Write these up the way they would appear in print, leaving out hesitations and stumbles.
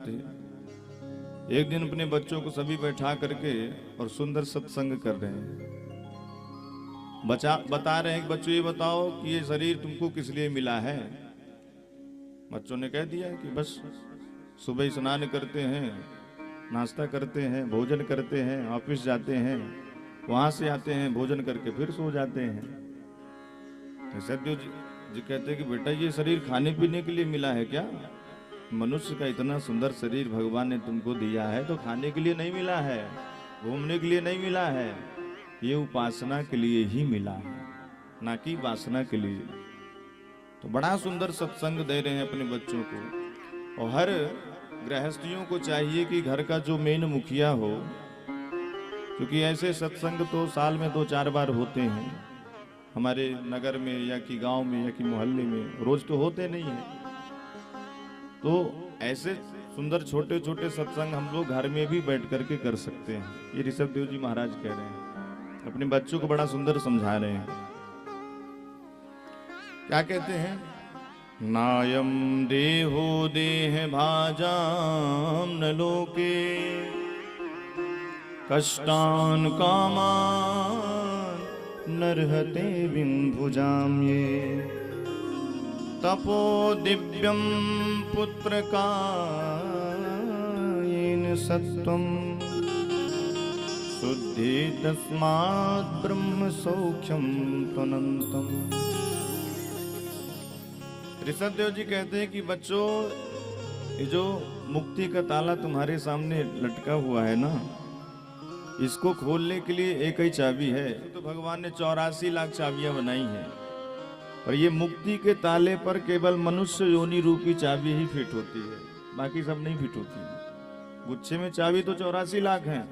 थे। एक दिन अपने बच्चों को सभी बैठा करके और सुंदर सत्संग कर रहे हैं। बता रहे हैं कि बच्चों ये बताओ कि ये शरीर तुमको किस लिए मिला है। बच्चों ने कह दिया कि बस सुबह स्नान करते हैं, नाश्ता करते हैं, भोजन करते हैं, ऑफिस जाते हैं, वहां से आते हैं, भोजन करके फिर सो जाते हैं। सत्यदेव जी कहते हैं कि बेटा ये शरीर खाने पीने के लिए मिला है क्या? मनुष्य का इतना सुंदर शरीर भगवान ने तुमको दिया है तो खाने के लिए नहीं मिला है, घूमने के लिए नहीं मिला है, ये उपासना के लिए ही मिला है, ना कि वासना के लिए। तो बड़ा सुंदर सत्संग दे रहे हैं अपने बच्चों को। और हर गृहस्थियों को चाहिए कि घर का जो मेन मुखिया हो, क्योंकि ऐसे सत्संग तो साल में 2-4 बार होते हैं हमारे नगर में या कि गांव में या कि मोहल्ले में, रोज तो होते नहीं है। तो ऐसे सुंदर छोटे छोटे सत्संग हम लोग घर में भी बैठ करके कर सकते हैं। ये ऋषभदेव जी महाराज कह रहे हैं, अपने बच्चों को बड़ा सुंदर समझा रहे हैं। क्या कहते हैं? नायम देहो देह भाजाम न लोके कष्टान कामान नरहते बिंभुजाम ये तपो दिव्यम पुत्र कायेन सत्वम शुद्धि तस्मात् ब्रह्म सौख्यम त्वनंतम। ऋषभदेव जी कहते हैं कि बच्चों, ये जो मुक्ति का ताला तुम्हारे सामने लटका हुआ है ना, इसको खोलने के लिए एक ही चाबी है। तो भगवान ने 84 लाख चाबियां बनाई हैं, और ये मुक्ति के ताले पर केवल मनुष्य योनि रूपी चाबी ही फिट होती है, बाकी सब नहीं फिट होती। गुच्छे में चाबी तो 84 लाख हैं,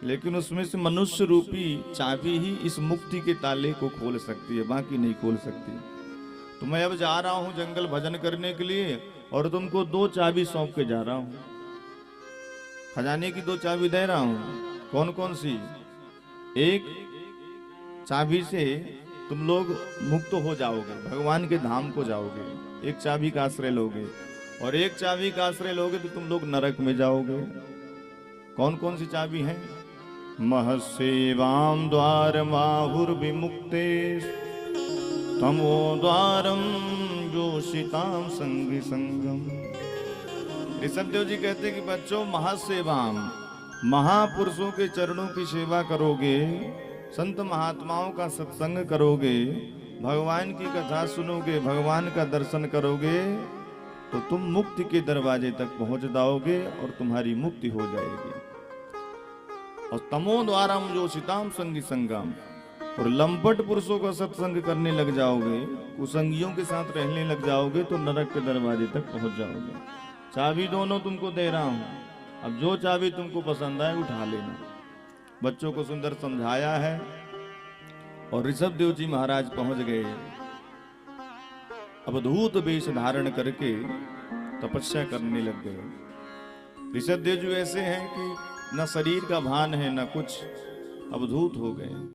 लेकिन उसमें से मनुष्य रूपी चाबी ही इस मुक्ति के ताले को खोल सकती है, बाकी नहीं खोल सकती। तो मैं अब जा रहा हूं जंगल भजन करने के लिए, और तुमको 2 चाबी सौंप के जा रहा हूं। खजाने की 2 चाबी दे रहा हूं। कौन कौन सी? एक चाबी से तुम लोग मुक्त हो जाओगे, भगवान के धाम को जाओगे, एक चाबी का आश्रय लोगे, और एक चाबी का आश्रय लोगे तो तुम लोग नरक में जाओगे। कौन कौन सी चाबी है? महसेवाम द्वार माहुर विमुक्ते तमो द्वारम जोशिताम संगी संगम। ऋषभदेव जी कहते हैं कि बच्चों, महासेवाम, महापुरुषों के चरणों की सेवा करोगे, संत महात्माओं का सत्संग करोगे, भगवान की कथा सुनोगे, भगवान का दर्शन करोगे, तो तुम मुक्ति के दरवाजे तक पहुंच जाओगे और तुम्हारी मुक्ति हो जाएगी। और तमो द्वारम जोशिताम संगी संगम, और लंपट पुरुषों का सत्संग करने लग जाओगे, कुसंगियों के साथ रहने लग जाओगे, तो नरक के दरवाजे तक पहुंच जाओगे। चाबी दोनों तुमको दे रहा हूं, अब जो चाबी तुमको पसंद आए उठा लेना। बच्चों को सुंदर समझाया है, और ऋषभदेव जी महाराज पहुंच गए। अवधूत वेश धारण करके तपस्या करने लग गए। ऋषभदेव जी ऐसे हैं कि न शरीर का भान है न कुछ, अवधूत हो गए।